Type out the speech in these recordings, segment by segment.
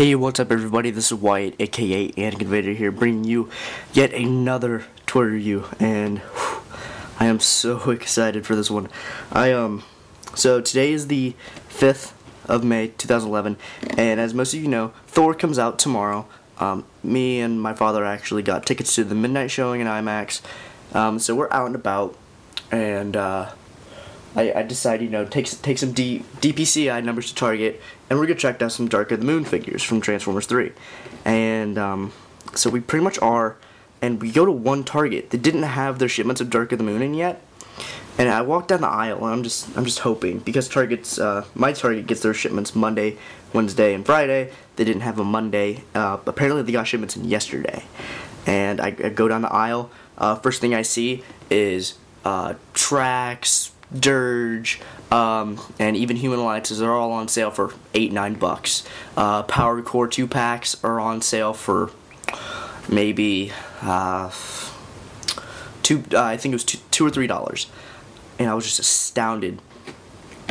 Hey, what's up everybody? This is Wyatt, aka Anakin Invader here, bringing you yet another toy review, and I am so excited for this one. So today is the 5th of May, 2011, and as most of you know, Thor comes out tomorrow. Me and my father actually got tickets to the midnight showing in IMAX, so we're out and about, and I decided, take some DPCI numbers to Target, and we're going to check out some Dark of the Moon figures from Transformers 3. And so we pretty much are, and we go to one Target that didn't have their shipments of Dark of the Moon in yet. And I walked down the aisle, and I'm just hoping, because my Target gets their shipments Monday, Wednesday, and Friday. They didn't have a Monday. Apparently they got shipments in yesterday. And I go down the aisle. First thing I see is Trax, Dirge, and even Human Alliances are all on sale for $8-9. Power Core 2-packs are on sale for maybe I think it was $2 or $3, and I was just astounded.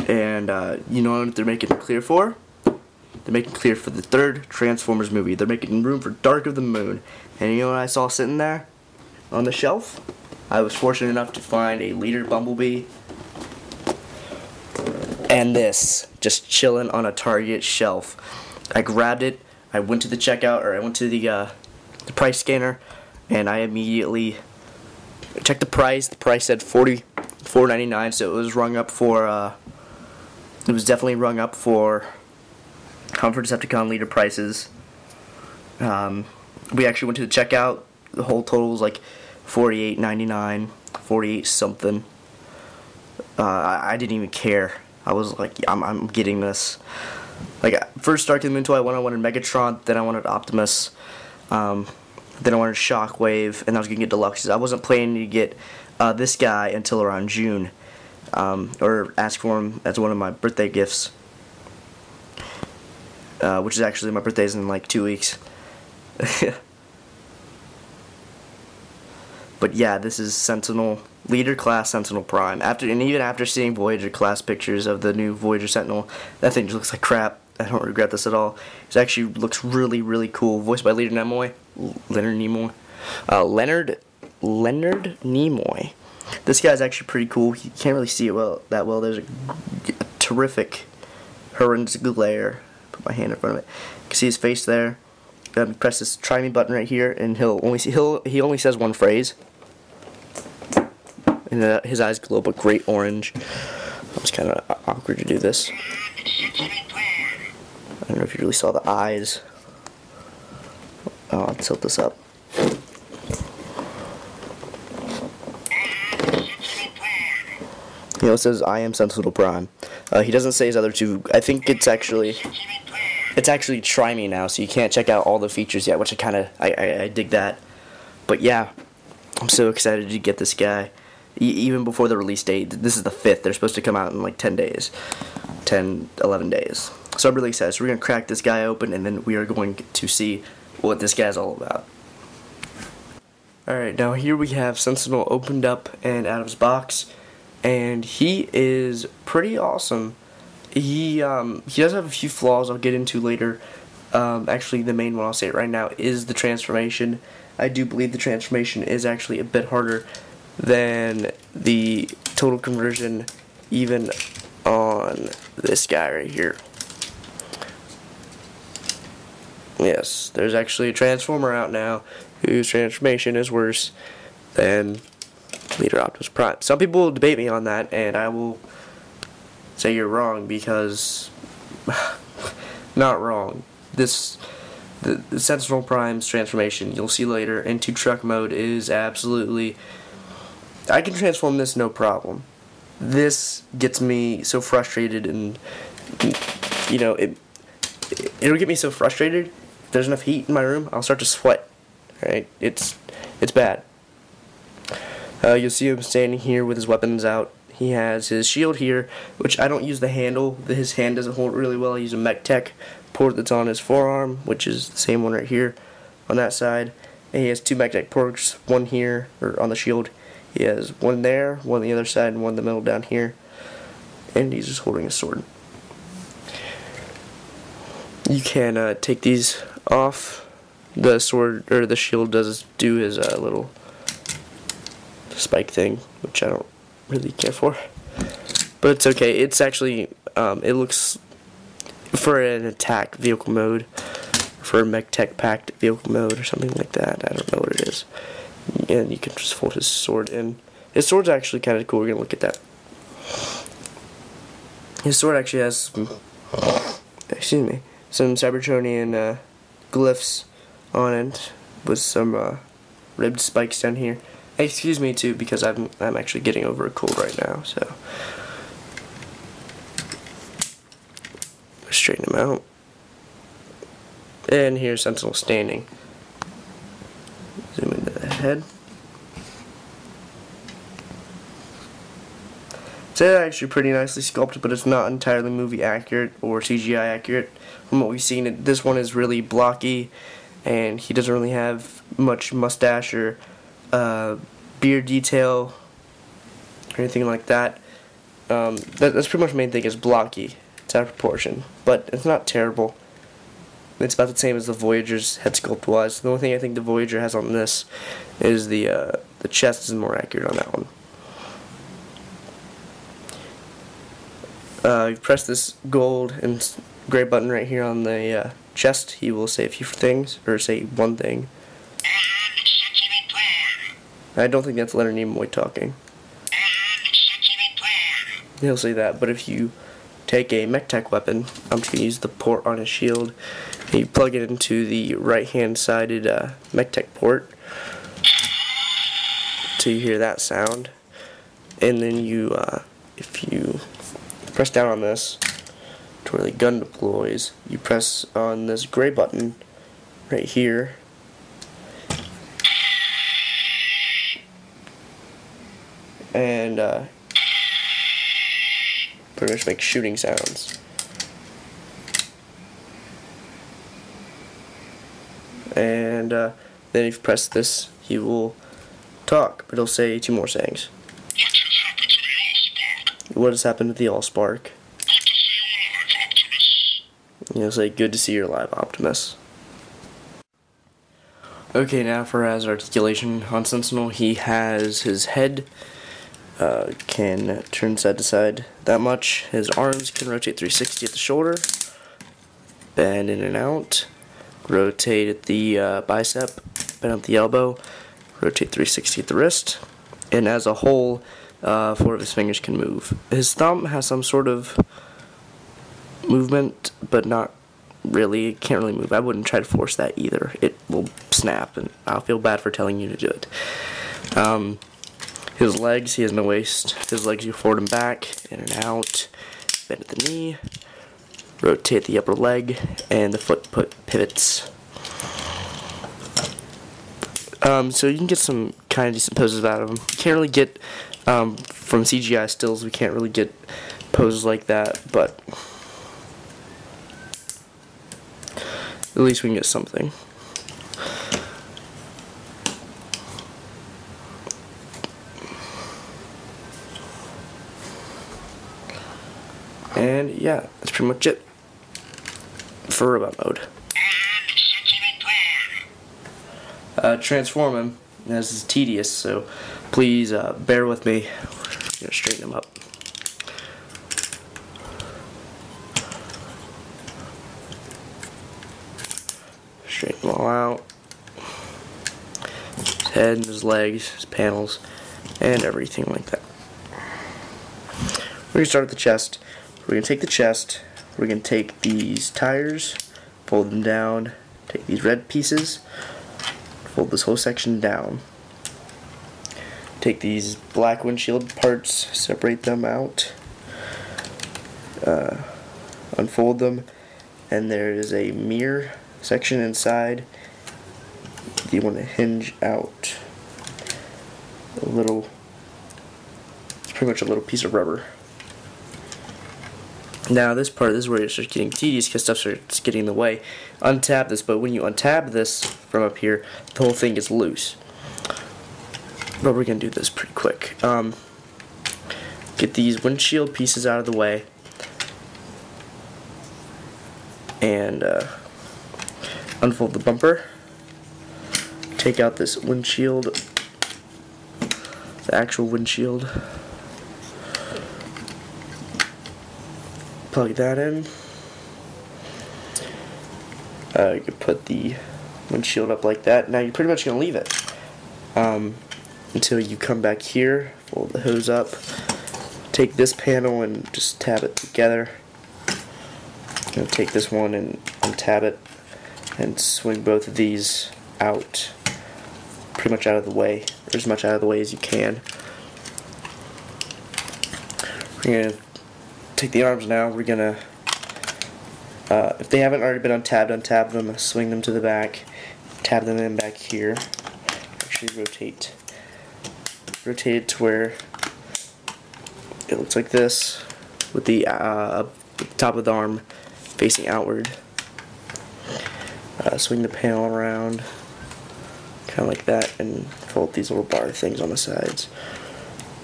And you know what they're making it clear for? They're making clear for the third Transformers movie. They're making room for Dark of the Moon. And you know what I saw sitting there on the shelf? I was fortunate enough to find a Leader Bumblebee and this just chilling on a Target shelf. I grabbed it, I went to the checkout, or I went to the price scanner, and I immediately checked the price. The price said $44.99, so it was rung up for it was definitely rung up for Comfort Decepticon Leader prices. We actually went to the checkout. The whole total was like $48.99, 48 something. I didn't even care. I was like, I'm getting this. Like, first Dark of the Moon toy, I wanted Megatron, then I wanted Optimus, then I wanted Shockwave, and I was gonna get Deluxes. I wasn't planning to get this guy until around June, or ask for him as one of my birthday gifts, which is actually, my birthday's in like 2 weeks. But yeah, this is Sentinel, Leader Class Sentinel Prime. Even after seeing Voyager Class pictures of the new Voyager Sentinel, that thing just looks like crap. I don't regret this at all. It actually looks really, really cool. Voiced by Leonard Nimoy. Leonard Nimoy. This guy's actually pretty cool. You can't really see it that well. There's a terrific, horrendous glare. Put my hand in front of it. You can see his face there. Press this try me button right here, and he only says one phrase. And his eyes glow a great orange. It's kind of awkward to do this. I don't know if you really saw the eyes. Oh, I'll tilt this up. It says, I am Sentinel Prime. He doesn't say his other two. I think it's actually Try Me now, so you can't check out all the features yet, which I dig that. But yeah, I'm so excited to get this guy. Even before the release date. This is the 5th. They're supposed to come out in like 11 days. So I'm really excited. So we're going to crack this guy open, and then we are going to see what this guy's all about. Alright, now here we have Sentinel opened up and out of his box, and he is pretty awesome. He does have a few flaws I'll get into later. Actually, the main one, I'll say it right now, is the transformation. I do believe the transformation is actually a bit harder than the total conversion, even on this guy right here. Yes, there's actually a Transformer out now whose transformation is worse than Leader Optimus Prime. Some people will debate me on that, and I will say you're wrong, because not wrong. The Sentinel Prime's transformation, you'll see later, into truck mode is absolutely... I can transform this no problem. This gets me so frustrated, and it'll get me so frustrated. If there's enough heat in my room, I'll start to sweat. Right? It's bad. You'll see him standing here with his weapons out. He has his shield here, which I don't use the handle. His hand doesn't hold it really well. I use a MechTech port that's on his forearm, which is the same one right here on that side. And he has two MechTech ports, one here, or on the shield. He has one there, one on the other side, and one in the middle down here. And he's just holding a sword. you can take these off. The sword or the shield does do his little spike thing, which I don't really care for, but it's okay. It's actually it looks for an attack vehicle mode, for a mech tech packed vehicle mode or something like that. I don't know what it is. And you can just fold his sword in. His sword's actually kind of cool. We're gonna look at that. His sword actually has some, some Cybertronian glyphs on it with some ribbed spikes down here. Excuse me too, because I'm actually getting over a cold right now. So straighten him out. And here's Sentinel standing. Zoom into the head. It's actually pretty nicely sculpted, but it's not entirely movie accurate or CGI accurate. From what we've seen, this one is really blocky, and he doesn't really have much mustache or beard detail or anything like that. That's pretty much the main thing, is blocky. It's out of proportion, but it's not terrible. It's about the same as the Voyager's head sculpt was. The only thing I think the Voyager has on this is the chest is more accurate on that one. You press this gold and gray button right here on the chest. He will say a few things, or say one thing. I don't think that's Leonard Nimoy talking. He'll say that, but if you take a mech tech weapon, I'm just going to use the port on his shield, and you plug it into the right hand sided mech tech port till you hear that sound, and then you if you press down on this to where the gun deploys, you press on this gray button right here, and pretty much make shooting sounds. And then if you press this, he will talk, but he'll say two more sayings. What has happened to the Allspark? He'll say, good to see you're alive, Optimus. Okay, now for his articulation on Sentinel, he has his head can turn side to side that much. His arms can rotate 360 at the shoulder, bend in and out, rotate at the bicep, bend at the elbow, rotate 360 at the wrist, and as a whole, 4 of his fingers can move. His thumb has some sort of movement, but not really. It can't really move. I wouldn't try to force that either. It will snap, and I'll feel bad for telling you to do it. His legs, he has no waist. His legs, you forward and back, in and out, bend at the knee, rotate the upper leg, and the foot pivots. So you can get some kind of decent poses out of him. You can't really get, from CGI stills, we can't really get poses like that, but at least we can get something. And yeah, that's pretty much it for robot mode. Transform him. This is tedious, so please bear with me. I'm gonna straighten him up. Straighten him all out. His head and his legs, his panels, and everything like that. We're gonna start at the chest. We're going to take the chest, we're going to take these tires, fold them down, take these red pieces, fold this whole section down. Take these black windshield parts, separate them out, unfold them, and there is a mirror section inside. You want to hinge out a little, it's pretty much a little piece of rubber. Now this is where it starts getting tedious because stuff starts getting in the way. Untap this, but when you untab this from up here, the whole thing is loose. But we're going to do this pretty quick. Get these windshield pieces out of the way. and unfold the bumper. Take out this windshield, the actual windshield. Plug that in. You can put the windshield up like that. Now you're pretty much going to leave it until you come back here, fold the hose up, take this panel and just tab it together. Take this one and untab it and swing both of these out, pretty much out of the way, or as much out of the way as you can. We're going to take the arms now. We're going to, if they haven't already been untabbed, untab them, swing them to the back, tab them in back here. Actually rotate it to where it looks like this, with the top of the arm facing outward. Swing the panel around, kind of like that, and fold these little bar things on the sides.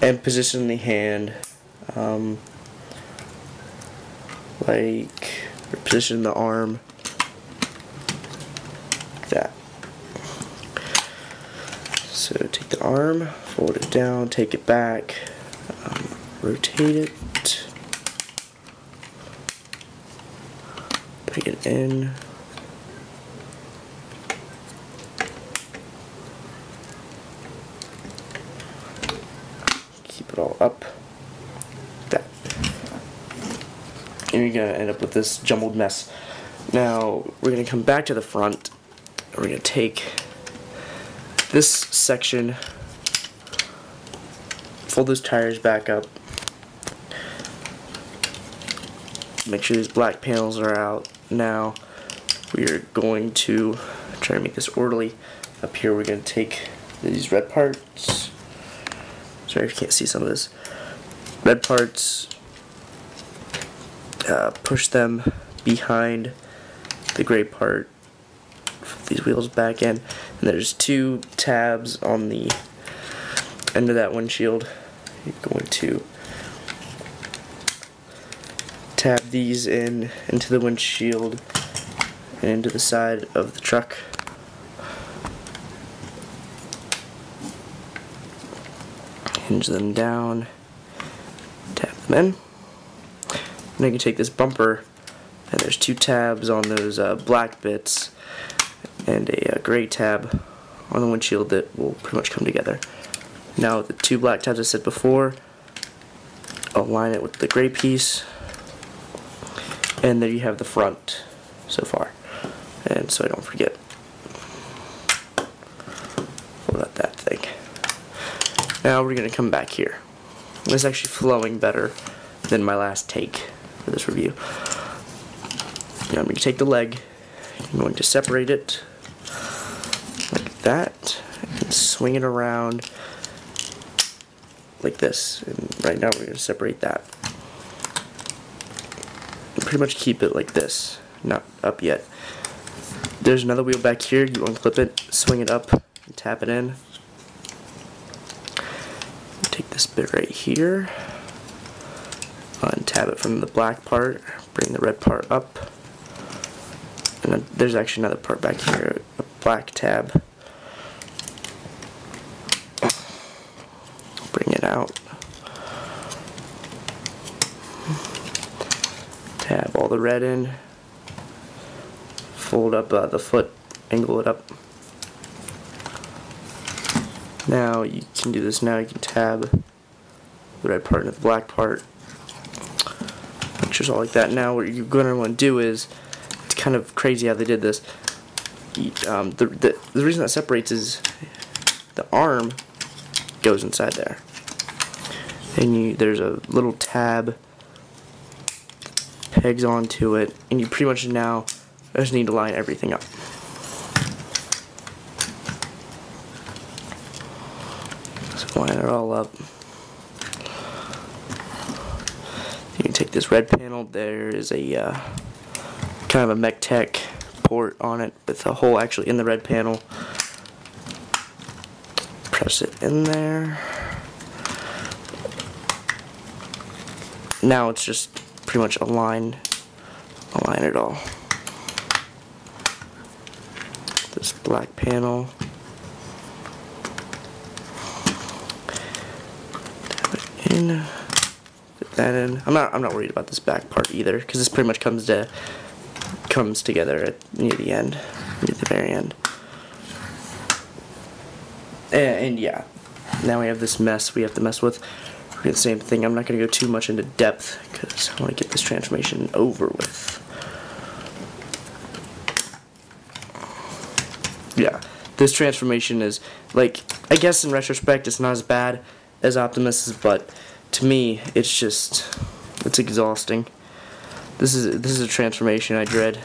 And position the hand, position the arm like that. So take the arm, fold it down, take it back, rotate it, bring it in, keep it all up, that. And you're going to end up with this jumbled mess. Now we're going to come back to the front. We're going to take this section, fold those tires back up, make sure these black panels are out. Now we are going to try to make this orderly. Up here we're going to take these red parts. Sorry if you can't see some of this. Red parts, push them behind the gray part, these wheels back in, and there's two tabs on the end of that windshield. You're going to tab these into the windshield and into the side of the truck. Hinge them down, tab them in. And you can take this bumper, and there's two tabs on those black bits and a gray tab on the windshield that will pretty much come together. Now the two black tabs I said before, align it with the gray piece, and there you have the front so far. And so I don't forget, what about that thing? Now we're going to come back here. This is actually flowing better than my last take for this review. Now I'm going to take the leg, I'm going to separate it like that, and swing it around like this. And right now we're going to separate that. And pretty much keep it like this, not up yet. There's another wheel back here, you unclip it, swing it up, and tap it in. Take this bit right here, untab it from the black part, bring the red part up, and then there's actually another part back here, a black tab. Bring it out, tab all the red in, fold up the foot, angle it up. Now you can do this. Now you can tab the red part and the black part. Pictures all like that. Now what you're going to want to do is, it's kind of crazy how they did this. The reason that separates is the arm goes inside there, and there's a little tab pegs onto it, and you pretty much now just need to line everything up. So line it all up. You can take this red panel. There is a kind of a MechTech port on it with a hole actually in the red panel. Press it in there. Now it's just pretty much align it all. this black panel. Tap it in. Put that in. I'm not worried about this back part either, because this pretty much comes together near the end, near the very end. And yeah, now we have this mess we have to mess with. We're doing the same thing. I'm not going to go too much into depth because I want to get this transformation over with. Yeah, this transformation is, like, I guess in retrospect it's not as bad as Optimus's, but to me it's exhausting. This is a transformation I dread.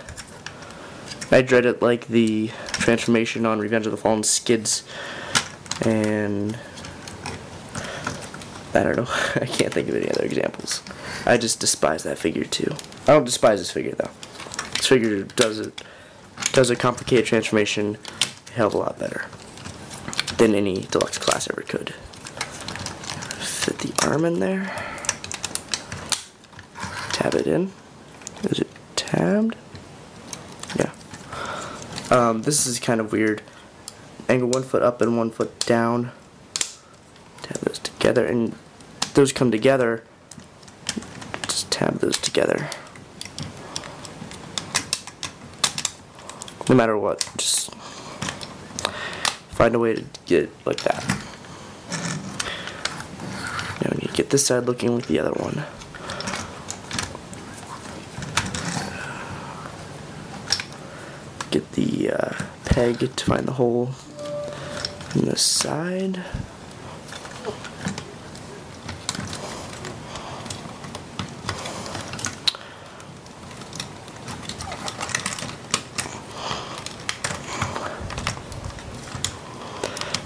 I dread it like the transformation on Revenge of the Fallen Skids, and I don't know, I can't think of any other examples. I just despise that figure too. I don't despise this figure though. This figure does a complicated transformation a hell of a lot better than any deluxe class ever could. Fit the arm in there. Tab it in. Is it tabbed? Yeah. This is kind of weird. Angle 1 foot up and 1 foot down. Tab those together, and those come together. Just tab those together. No matter what, just find a way to get it like that. Now we need to get this side looking like the other one. Get the peg to find the hole in this side.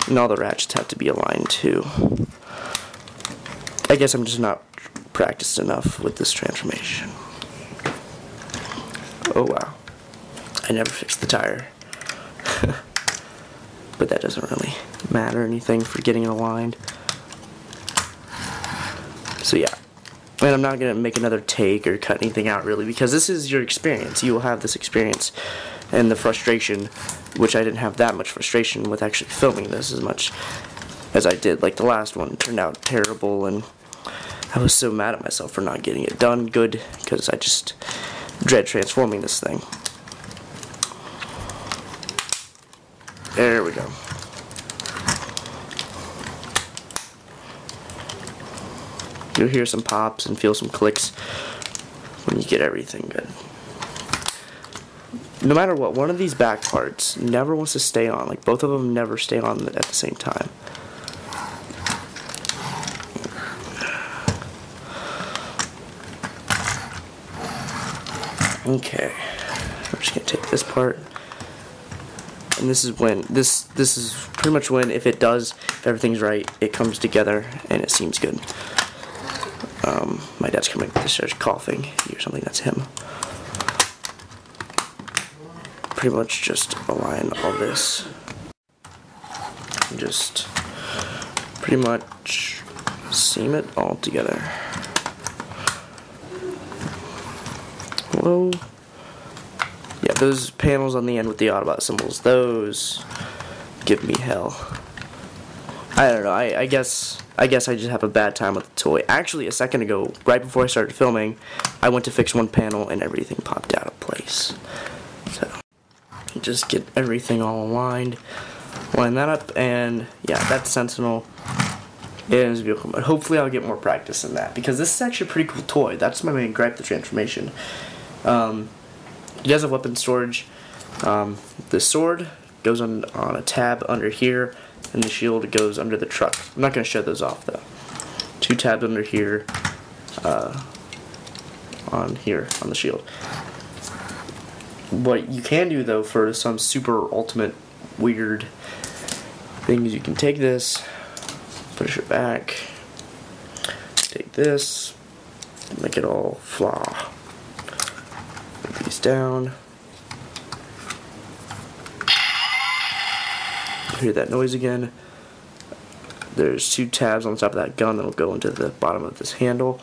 And all the ratchets have to be aligned too. I guess I'm just not practiced enough with this transformation. Oh wow. I never fixed the tire. But that doesn't really matter anything for getting it aligned. So yeah. And I'm not going to make another take or cut anything out really, because this is your experience. You will have this experience and the frustration, which I didn't have that much frustration with actually filming this as much as I did. Like the last one turned out terrible, and I was so mad at myself for not getting it done good, because I just dread transforming this thing. There we go. You'll hear some pops and feel some clicks when you get everything good. No matter what, one of these back parts never wants to stay on. Like, both of them never stay on at the same time. Okay. I'm just going to take this part. And this is when, this is pretty much when, if everything's right, it comes together and it seems good. My dad's coming up the stairs coughing. If you hear something, that's him. Pretty much just align all this. Just pretty much seam it all together. Whoa. Yeah, those panels on the end with the Autobot symbols, those give me hell. I don't know, I guess I just have a bad time with the toy. Actually, a second ago, right before I started filming, I went to fix one panel and everything popped out of place. So, just get everything all aligned, line that up, and yeah, that's Sentinel in his vehicle mode. Hopefully I'll get more practice in that, because this is actually a pretty cool toy. That's my main gripe, the transformation. It does have weapon storage. The sword goes on a tab under here, and the shield goes under the truck. I'm not going to show those off though. 2 tabs under here, on the shield. What you can do though for some super ultimate weird things, you can take this, push it back, take this, make it all flaw. Put these down. Hear that noise again. There's 2 tabs on the top of that gun that'll go into the bottom of this handle.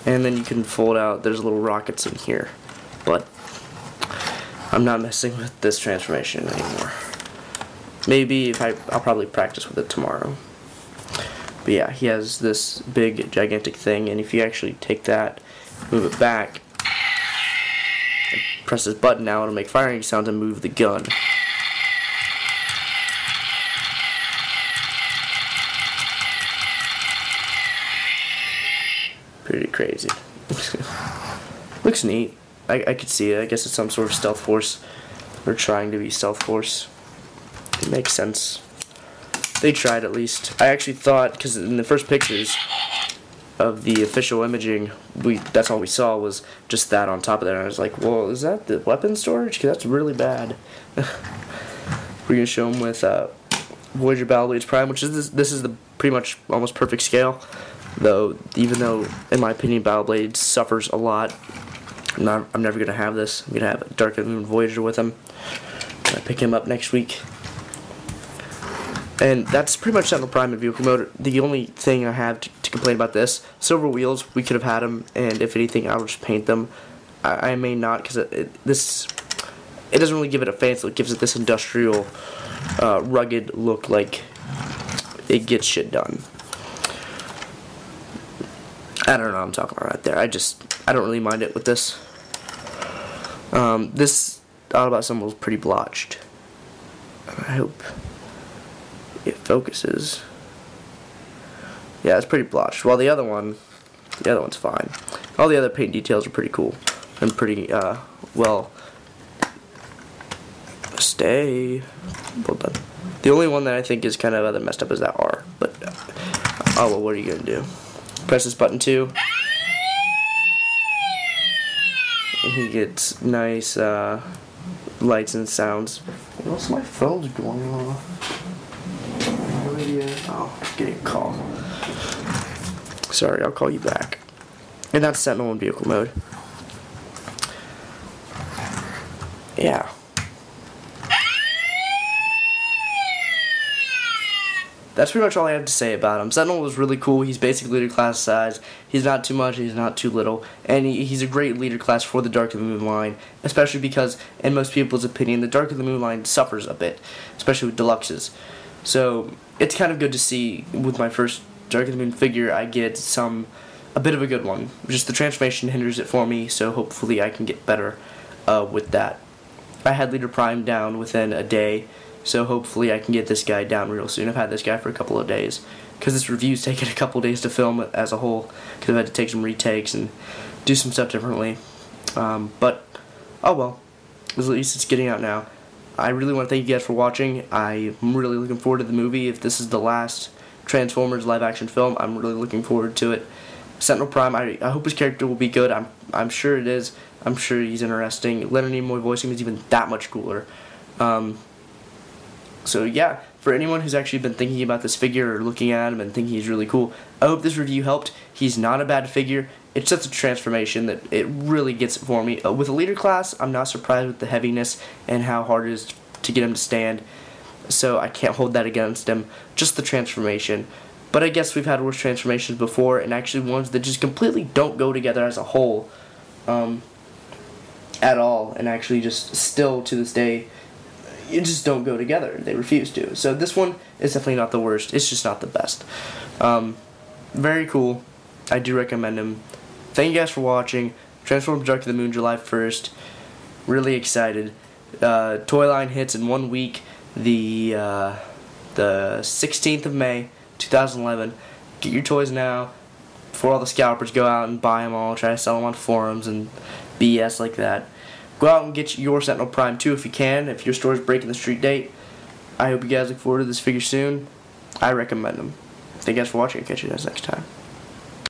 And then you can fold out, there's little rockets in here. But I'm not messing with this transformation anymore. Maybe I'll probably practice with it tomorrow. But yeah, he has this big, gigantic thing, and if you actually take that, move it back, and press this button now, it'll make firing sounds and move the gun. Pretty crazy. Looks neat. I could see it. I guess it's some sort of stealth force. They're trying to be stealth force. It makes sense. They tried at least. I actually thought, because in the first pictures of the official imaging, that's all we saw was just that on top of there. And I was like, well, is that the weapon storage? Because that's really bad. We're going to show them with Voyager Battle Blades Prime, which is this is the pretty much almost perfect scale. Though, even though, in my opinion, Battle Blades suffers a lot, I'm never going to have this. I'm going to have Dark of the Moon Voyager with him. I pick him up next week. And that's pretty much Sentinel Prime in vehicle mode. The only thing I have to complain about this, silver wheels, we could have had them, and if anything, I would just paint them. I may not, because it doesn't really give it a fancy look. It gives it this industrial, rugged look, like it gets shit done. I don't know what I'm talking about right there. I don't really mind it with this. This Autobot symbol is pretty blotched. I hope it focuses. Yeah, it's pretty blotched. While the other one's fine. All the other paint details are pretty cool and pretty well. Stay. Well done. The only one that I think is kind of messed up is that R. But oh well, what are you gonna do? Press this button too, and he gets nice lights and sounds. What's my phone's going off? No idea. Oh, getting a call. Sorry, I'll call you back. And that's Sentinel in vehicle mode. Yeah. That's pretty much all I have to say about him. Sentinel was really cool. He's basically leader class size. He's not too much, he's not too little. And he's a great leader class for the Dark of the Moon line, especially because, in most people's opinion, the Dark of the Moon line suffers a bit, especially with deluxes. So, it's kind of good to see, with my first Dark of the Moon figure, I get a bit of a good one. Just the transformation hinders it for me, so hopefully I can get better with that. I had Leader Prime down within a day, so hopefully I can get this guy down real soon. I've had this guy for a couple of days, because this review's taken a couple of days to film it as a whole, because I've had to take some retakes and do some stuff differently. But, oh well, at least it's getting out now. I really want to thank you guys for watching. I'm really looking forward to the movie. If this is the last Transformers live-action film, I'm really looking forward to it. Sentinel Prime, I hope his character will be good. I'm sure it is. I'm sure he's interesting. Leonard Nimoy voicing is even that much cooler. So yeah, for anyone who's actually been thinking about this figure or looking at him and thinking he's really cool, I hope this review helped. He's not a bad figure. It's just a transformation that it really gets it for me. With a leader class, I'm not surprised with the heaviness and how hard it is to get him to stand. So I can't hold that against him. Just the transformation. But I guess we've had worse transformations before, and actually ones that just completely don't go together as a whole at all, and actually just still to this day you just don't go together. They refuse to. So this one is definitely not the worst. It's just not the best. Very cool. I do recommend him. Thank you guys for watching. Transformers Dark of the Moon, July 1st. Really excited. Toy line hits in 1 week. The 16th of May, 2011. Get your toys now before all the scalpers go out and buy them all. Try to sell them on forums and BS like that. Go out and get your Sentinel Prime too if you can, if your store's breaking the street date. I hope you guys look forward to this figure soon. I recommend them. Thank you guys for watching. I'll catch you guys next time.